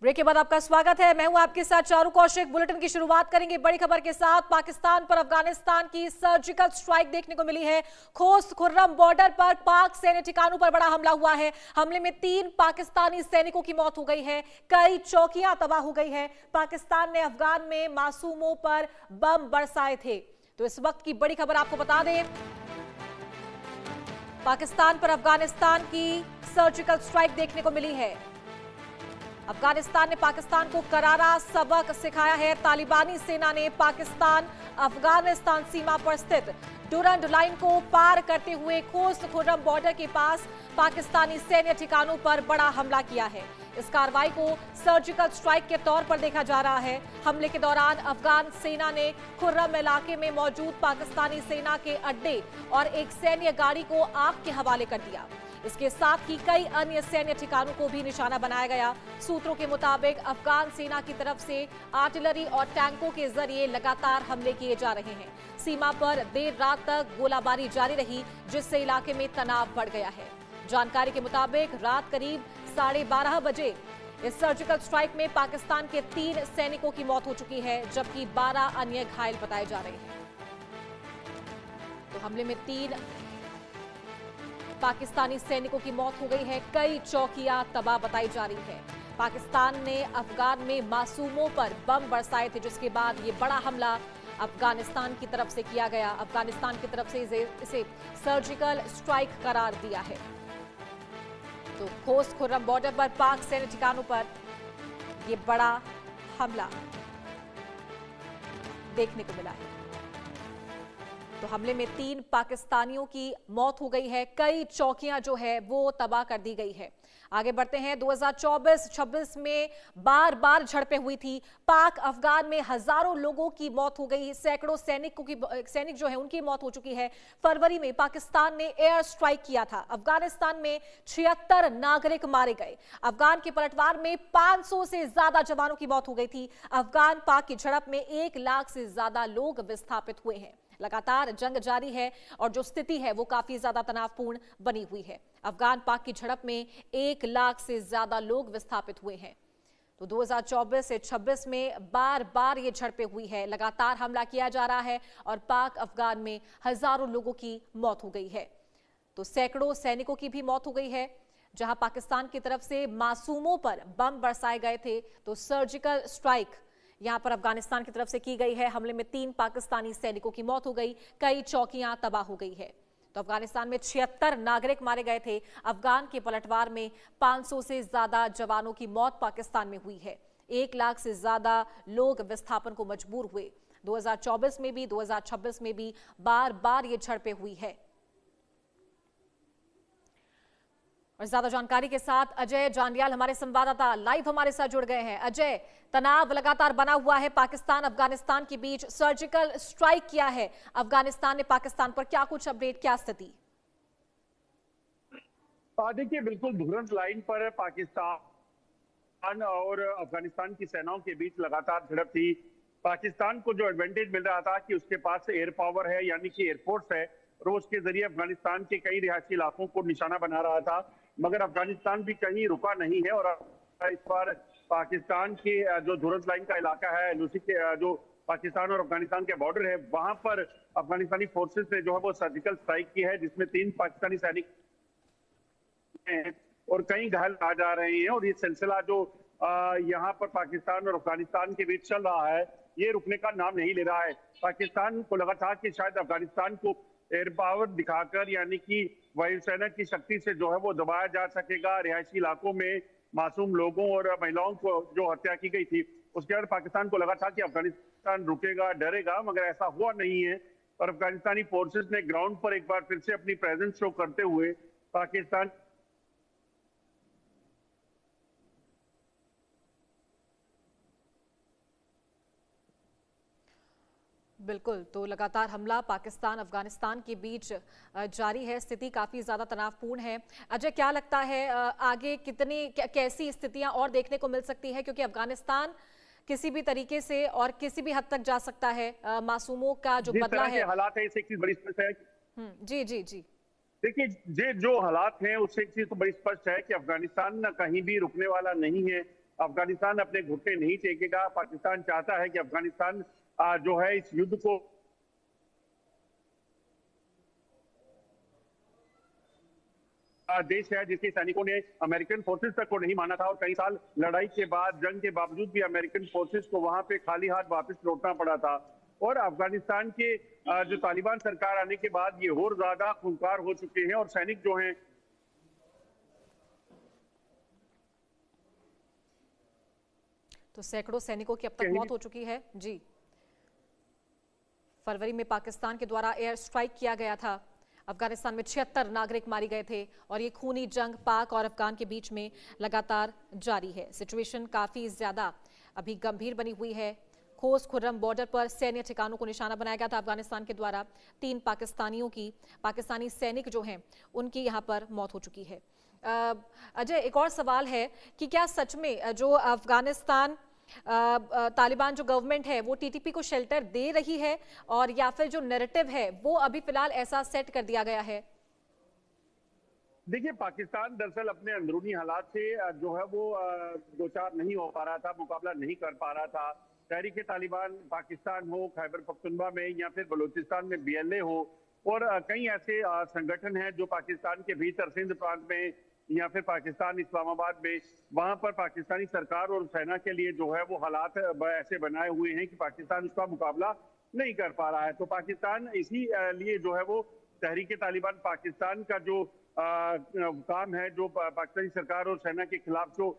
Break के बाद आपका स्वागत है। मैं हूं आपके साथ चारू कौशिक। बुलेटिन की शुरुआत करेंगे बड़ी खबर के साथ। पाकिस्तान पर अफगानिस्तान की सर्जिकल स्ट्राइक देखने को मिली है। खोस्त खुर्रम बॉर्डर पर पाक सैन्य ठिकानों पर बड़ा हमला हुआ है। हमले में 3 पाकिस्तानी सैनिकों की मौत हो गई है, कई चौकियां तबाह हो गई है। पाकिस्तान ने अफगान में मासूमों पर बम बरसाए थे। तो इस वक्त की बड़ी खबर आपको बता दें, पाकिस्तान पर अफगानिस्तान की सर्जिकल स्ट्राइक देखने को मिली है। अफगानिस्तान ने पाकिस्तान को करारा सबक सिखाया है। तालिबानी सेना ने पाकिस्तान अफगानिस्तान सीमा पर स्थित डुरंड लाइन को पार करते हुए खोस्त खुर्रम बॉर्डर के पास पाकिस्तानी सैन्य ठिकानों पर बड़ा हमला किया है। इस कार्रवाई को सर्जिकल स्ट्राइक के तौर पर देखा जा रहा है। हमले के दौरान अफगान सेना ने खुर्रम इलाके में मौजूद पाकिस्तानी सेना के अड्डे और एक सैन्य गाड़ी को आग के हवाले कर दिया। इसके साथ ही कई अन्य सैन्य ठिकानों को भी निशाना बनाया गया। सूत्रों के मुताबिक अफगान सेना की तरफ से आर्टिलरी और टैंकों के जरिए लगातार हमले किए जा रहे हैं। सीमा पर देर रात तक गोलाबारी जारी रही, जिससे इलाके में तनाव बढ़ गया है। जानकारी के मुताबिक रात करीब 12:30 बजे इस सर्जिकल स्ट्राइक में पाकिस्तान के 3 सैनिकों की मौत हो चुकी है, जबकि 12 अन्य घायल बताए जा रहे हैं। तो हमले में 3 पाकिस्तानी सैनिकों की मौत हो गई है, कई चौकियां तबाह बताई जा रही है। पाकिस्तान ने अफगान में मासूमों पर बम बरसाए थे, जिसके बाद ये बड़ा हमला अफगानिस्तान की तरफ से किया गया। अफगानिस्तान की तरफ से इसे सर्जिकल स्ट्राइक करार दिया है। तो खोस्त खुर्रम बॉर्डर पर पाक सैन्य ठिकानों पर ये बड़ा हमला देखने को मिला है। तो हमले में 3 पाकिस्तानियों की मौत हो गई है, कई चौकियां जो है वो तबाह कर दी गई है। आगे बढ़ते हैं। 2024-26 में बार बार झड़पें हुई थी। पाक अफगान में हजारों लोगों की मौत हो गई, सैकड़ों सैनिक जो है उनकी मौत हो चुकी है। फरवरी में पाकिस्तान ने एयर स्ट्राइक किया था। अफगानिस्तान में 76 नागरिक मारे गए। अफगान के पलटवार में 500 से ज्यादा जवानों की मौत हो गई थी। अफगान पाक की झड़प में 1 लाख से ज्यादा लोग विस्थापित हुए हैं। लगातार जंग जारी है और जो स्थिति है वो काफी ज्यादा तनावपूर्ण बनी हुई है। अफगान पाक की झड़प में 1 लाख से ज्यादा लोग विस्थापित हुए हैं। तो 2024 से 26 में बार बार ये झड़पें हुई है, लगातार हमला किया जा रहा है और पाक अफगान में हजारों लोगों की मौत हो गई है। तो सैकड़ों सैनिकों की भी मौत हो गई है। जहां पाकिस्तान की तरफ से मासूमों पर बम बरसाए गए थे, तो सर्जिकल स्ट्राइक यहां पर अफगानिस्तान की तरफ से की गई है। हमले में 3 पाकिस्तानी सैनिकों की मौत हो गई, कई चौकियां तबाह हो गई है। तो अफगानिस्तान में 76 नागरिक मारे गए थे। अफगान के पलटवार में 500 से ज्यादा जवानों की मौत पाकिस्तान में हुई है। 1 लाख से ज्यादा लोग विस्थापन को मजबूर हुए। 2024 में भी 2026 में भी बार बार ये झड़पें हुई है। और ज्यादा जानकारी के साथ अजय जांडियाल हमारे संवाददाता लाइव हमारे साथ जुड़ गए हैं। अजय, तनाव लगातार बना हुआ है पाकिस्तान अफगानिस्तान के बीच, सर्जिकल स्ट्राइक किया है अफगानिस्तान ने पाकिस्तान पर, क्या कुछ अपडेट, क्या स्थिति? देखिए, बिल्कुल डुरंड लाइन पर पाकिस्तान और अफगानिस्तान की सेनाओं के बीच लगातार झड़प थी। पाकिस्तान को जो एडवांटेज मिल रहा था कि उसके पास एयर पावर है, यानी कि एयरफोर्स है, और उसके जरिए अफगानिस्तान के कई रिहायशी इलाकों को निशाना बना रहा था। मगर अफगानिस्तान भी कहीं रुका नहीं है और इस बार पाकिस्तान की जो डुरंड लाइन का इलाका है, लूसी के जो पाकिस्तान और अफगानिस्तान के बॉर्डर है, वहां पर अफगानिस्तानी फोर्सेस ने जो है वो सर्जिकल स्ट्राइक की है, जिसमें 3 पाकिस्तानी सैनिक और कई घायल आ जा रहे हैं। और ये सिलसिला जो यहाँ पर पाकिस्तान और अफगानिस्तान के बीच चल रहा है, ये रुकने का नाम नहीं ले रहा है। पाकिस्तान को लगा था कि शायद अफगानिस्तान को एयर पावर दिखाकर, यानी कि वायुसेना की शक्ति से जो है वो दबाया जा सकेगा। रिहायशी इलाकों में मासूम लोगों और महिलाओं को जो हत्या की गई थी, उसके बाद पाकिस्तान को लगा था कि अफगानिस्तान रुकेगा, डरेगा, मगर ऐसा हुआ नहीं है। और अफगानिस्तानी फोर्सेस ने ग्राउंड पर एक बार फिर से अपनी प्रेजेंस शो करते हुए पाकिस्तान बिल्कुल, तो लगातार हमला पाकिस्तान अफगानिस्तान के बीच जारी है। स्थिति काफी ज्यादा तनावपूर्ण है। अजय, क्या लगता है आगे कैसी स्थितियां और देखने को मिल सकती है, क्योंकि अफगानिस्तान किसी भी तरीके से और किसी भी हद तक जा सकता है। मासूमों का जो बदला है, हालात है, इससे एक चीज बड़ी स्पष्ट है। जी जी जी, देखिए, ये जो हालात हैं उससे एक चीज तो बड़ी स्पष्ट है कि अफगानिस्तान न कहीं भी रुकने वाला नहीं है। अफगानिस्तान अपने घुटने नहीं टेकेगा। पाकिस्तान चाहता है कि अफगानिस्तान जो है इस युद्ध को देश है जिसके सैनिकों ने अमेरिकन फोर्सेस तक को नहीं माना था और कई साल लड़ाई के बाद, जंग के बावजूद भी अमेरिकन फोर्सेस को वहां पे खाली हाथ वापस लौटना पड़ा था। और अफगानिस्तान के जो तालिबान सरकार आने के बाद ये और ज्यादा खूंखार हो चुके हैं और सैनिक जो हैं तो सैकड़ों सैनिकों की अब तक मौत हो चुकी है। जी, फरवरी में पाकिस्तान के द्वारा एयर स्ट्राइक किया गया था। अफगानिस्तान में 76 नागरिक मारे गए थे और ये खूनी जंग पाक और अफगान के बीच में लगातार जारी है। सिचुएशन काफी ज्यादा अभी गंभीर बनी हुई है। खोस खुर्रम बॉर्डर पर सैन्य ठिकानों को निशाना बनाया गया था अफगानिस्तान के द्वारा। 3 पाकिस्तानी सैनिक जो हैं उनकी यहाँ पर मौत हो चुकी है। अजय, एक और सवाल है कि क्या सच में जो अफगानिस्तान तालिबान जो गवर्नमेंट है वो टीटीपी को शेल्टर दे रही है, और या फिर जो नैरेटिव है वो अभी फिलहाल ऐसा सेट कर दिया गया है? देखिए, पाकिस्तान दरअसल अपने अंदरूनी हालात से जो है वो दो चार नहीं हो पा रहा था, मुकाबला नहीं कर पा रहा था। तहरीक तालिबान पाकिस्तान हो, खैबर पख्तूनख्वा में या फिर बलूचिस्तान में BLA हो, और कई ऐसे संगठन हैं जो पाकिस्तान के भीतर सिंध प्रांत में या फिर पाकिस्तान इस्लामाबाद में, वहां पर पाकिस्तानी सरकार और सेना के लिए जो है वो हालात ऐसे बनाए हुए हैं कि पाकिस्तान उसका मुकाबला नहीं कर पा रहा है। तो पाकिस्तान इसी लिए जो है वो तहरीक तालिबान पाकिस्तान का जो काम है, जो पाकिस्तानी सरकार और सेना के खिलाफ जो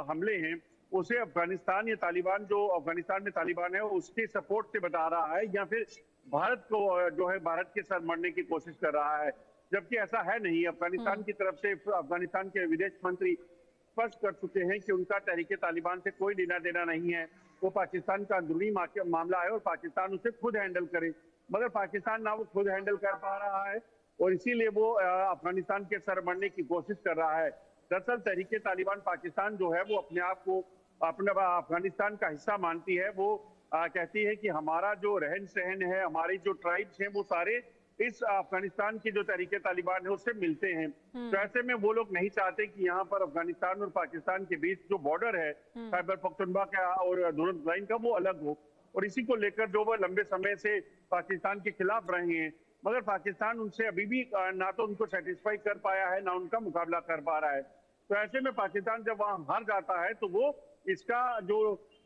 हमले हैं, उसे अफगानिस्तान या तालिबान जो अफगानिस्तान में तालिबान है उसके सपोर्ट से बता रहा है, या फिर भारत को जो है भारत के सर मरने की कोशिश कर रहा है, जबकि ऐसा है नहीं। अफगानिस्तान की तरफ से अफगानिस्तान के विदेश मंत्री स्पष्ट कर चुके हैं कि उनका तहरीक तालिबान से कोई लेना देना नहीं है। वो पाकिस्तान का अंदरूनी मामला है और पाकिस्तान उसे खुद हैंडल करे, मगर पाकिस्तान ना वो खुद हैंडल कर पा रहा है और इसीलिए वो अफगानिस्तान के सर मरने की कोशिश कर रहा है। दरअसल तहरीक तालिबान पाकिस्तान जो है वो अपने आप को अपना अफगानिस्तान का हिस्सा मानती है। वो कहती है कि हमारा जो रहन सहन है, हमारी जो ट्राइब्स हैं, वो सारे इस अफगानिस्तान की जो तहरीक तालिबान है उससे मिलते हैं। तो ऐसे में वो लोग नहीं चाहते कि यहाँ पर अफगानिस्तान और पाकिस्तान के बीच जो बॉर्डर है खैबर पख्तूनख्वा का और दुरुस्त लाइन का, वो अलग हो, और इसी को लेकर जो वो लंबे समय से पाकिस्तान के खिलाफ रहे हैं, मगर पाकिस्तान उनसे अभी भी ना तो उनको सेटिस्फाई कर पाया है, ना उनका मुकाबला कर पा रहा है। तो ऐसे में पाकिस्तान जब वहां हार जाता है तो वो इसका जो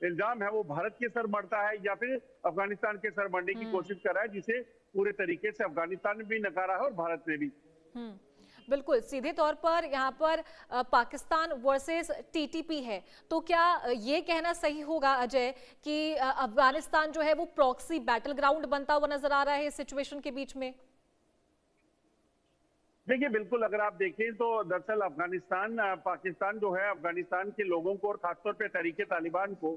इल्जाम है वो भारत के सर मरता है या फिर अफगानिस्तान के सर मरने की कोशिश कर रहा है, जिसे पूरे तरीके से अफगानिस्तान ने भी नकारा है और भारत ने भी। बिल्कुल, सीधे तौर पर यहाँ पर पाकिस्तान वर्सेस टीटीपी है, तो क्या ये कहना सही होगा अजय कि अफगानिस्तान जो है वो प्रॉक्सी बैटल ग्राउंड बनता हुआ नजर आ रहा है इस सिचुएशन के बीच में? देखिए, बिल्कुल, अगर आप देखें तो दरअसल अफगानिस्तान पाकिस्तान जो है अफगानिस्तान के लोगों को और खासतौर पे तहरीक तालिबान को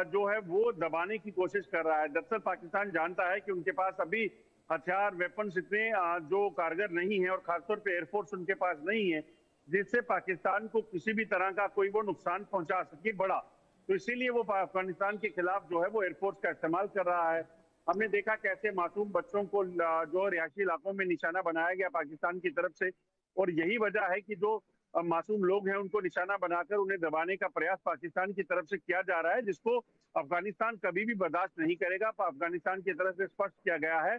जो है वो दबाने की कोशिश कर रहा है। दरअसल पाकिस्तान जानता है कि उनके पास अभी हथियार, वेपन्स इतने जो कारगर नहीं है और खासतौर पे एयरफोर्स उनके पास नहीं है जिससे पाकिस्तान को किसी भी तरह का कोई वो नुकसान पहुंचा सके बड़ा। तो इसीलिए वो अफगानिस्तान के खिलाफ जो है वो एयरफोर्स का इस्तेमाल कर रहा है। हमने देखा कैसे मासूम बच्चों को जो रिहायशी इलाकों में निशाना बनाया गया पाकिस्तान की तरफ से, और यही वजह है कि जो मासूम लोग हैं उनको निशाना बनाकर उन्हें दबाने का प्रयास पाकिस्तान की तरफ से किया जा रहा है, जिसको अफगानिस्तान कभी भी बर्दाश्त नहीं करेगा। अफगानिस्तान की तरफ से स्पष्ट किया गया है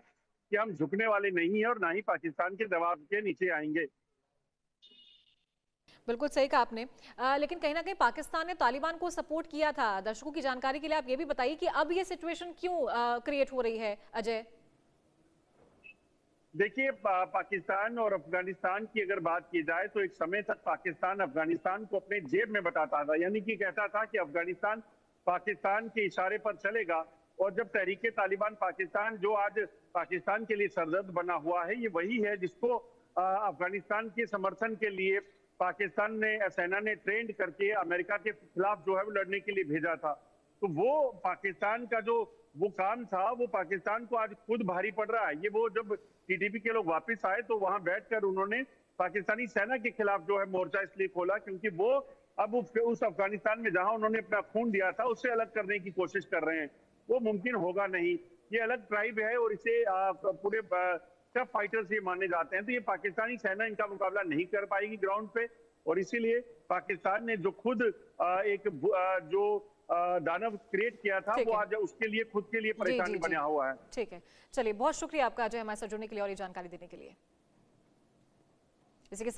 कि हम झुकने वाले नहीं हैं और ना ही पाकिस्तान के दबाव के नीचे आएंगे। बिल्कुल सही कहा आपने, लेकिन कहीं ना कहीं पाकिस्तान ने तालिबान को सपोर्ट किया था। दर्शकों की जानकारी के लिए आप ये भी बताइए कि अब ये सिचुएशन क्यों क्रिएट हो रही है अजय? देखिए, पाकिस्तान और अफगानिस्तान की अगर बात की जाए तो एक समय तक पाकिस्तान अफगानिस्तान को अपने जेब में बताता था, यानी कि कहता था कि अफगानिस्तान पाकिस्तान के इशारे पर चलेगा। और जब तहरीक तालिबान पाकिस्तान जो आज पाकिस्तान के लिए सरदर्द बना हुआ है, ये वही है जिसको अफगानिस्तान के समर्थन के लिए पाकिस्तान ने सेना ने ट्रेंड करके अमेरिका के खिलाफ जो है वो लड़ने के लिए भेजा था। तो वो पाकिस्तान का जो वो काम था वो पाकिस्तान को आज खुद भारी पड़ रहा है। ये वो जब टीटीपी के लोग वापस आए तो वहां बैठकर उन्होंने पाकिस्तानी सेना के खिलाफ जो है मोर्चा इसलिए खोला क्योंकि वो अब उस अफगानिस्तान में जहां उन्होंने अपना खून दिया था उससे अलग करने की कोशिश कर रहे हैं। वो मुमकिन होगा नहीं। ये अलग ट्राइब है और इसे पूरे टफ फाइटर्स ये माने जाते हैं, तो ये पाकिस्तानी सेना इनका मुकाबला नहीं कर पाएगी ग्राउंड पे। और इसीलिए पाकिस्तान ने जो खुद जो दानव क्रिएट किया था वो आज उसके लिए खुद के लिए परेशानी बना हुआ है। ठीक है, चलिए बहुत शुक्रिया आपका अजय हमारे साथ जुड़ने के लिए और ये जानकारी देने के लिए। इसी के साथ